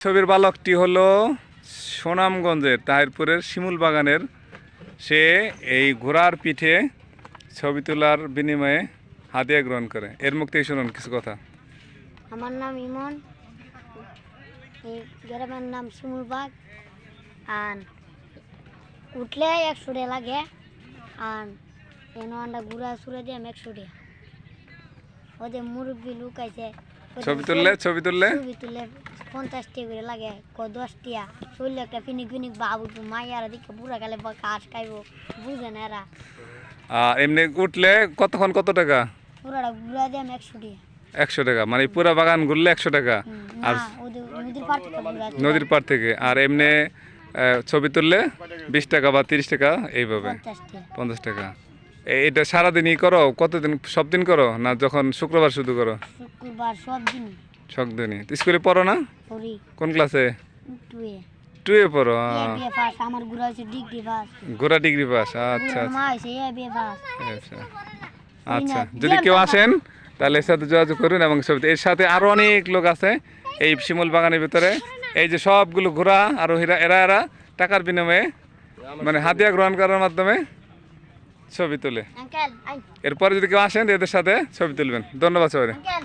ছবির বালকটি হলো সুনামগঞ্জের তাহিরপুরের শিমুল বাগানের। সে এই ঘোড়ার পিঠে ছবি তোলার বিনিময়ে হাদিয়া গ্রহণ করে। এর মুখ থেকে শুনুন কিছু কথা। আমার নাম ইমন, এই গ্রামের নাম শিমুলবাগ। আর উঠলে 100 টাকা লাগে, আর আন্ডা ঘুরা সুরে দিয়ে 100 টাকা। ওদের মুরব্বী লোক আছে, ছবি তুললে ছবি তুললে 50 টাকা করে লাগে, 10 টাকা। শরীরে একটা ফিনিক ফিনিক বাবু মাইয়ারা দিকে বুড়া গেলে কাশ খাইব, বুঝে না এরা। এমনি উঠলে কতক্ষণ কত টাকা? পুরাটা ঘুরা দিয়ে 100 টাকা। 100 টাকা, মানে পুরা বাগান ঘুরলে 100 টাকা। আর ওদের নদীর পাড় থেকে ঘুরা দিয়ে নদীর পাড় থেকে। আর এমনি ছবি তুললে 20 টাকা বা 30 টাকা এইভাবে, 50 টাকা। 50 টাকা। এটা সারাদিনই করো? কতদিন, সব দিন করো না যখন শুক্রবার শুধু করো? শুক্রবার সব দিনই সব দিনই। স্কুলে পড়ো না? করি। কোন ক্লাসে? টুয়ে 2 পড়ো? বিয়ে পাস। আমার ঘুরা হচ্ছে ডিগ্রি পাস। গোড়া ডিগ্রি পাস। আচ্ছা মা হয়েছে বিয়ে পাস। আচ্ছা আচ্ছা। যদি কেউ আসেন তাহলে এর সাথে যোগাযোগ করুন। এবং এর সাথে আরো অনেক লোক আছে এই শিমুল বাগানের ভিতরে। এই যে সবগুলো ঘোড়া আরোহীরা, এরা টাকার বিনিময়ে মানে হাদিয়া গ্রহণ করার মাধ্যমে ছবি তোলে। আঙ্কেল এরপরে যদি কেউ আসেন এদের সাথে ছবি তুলবেন। ধন্যবাদ সবাই। আঙ্কেল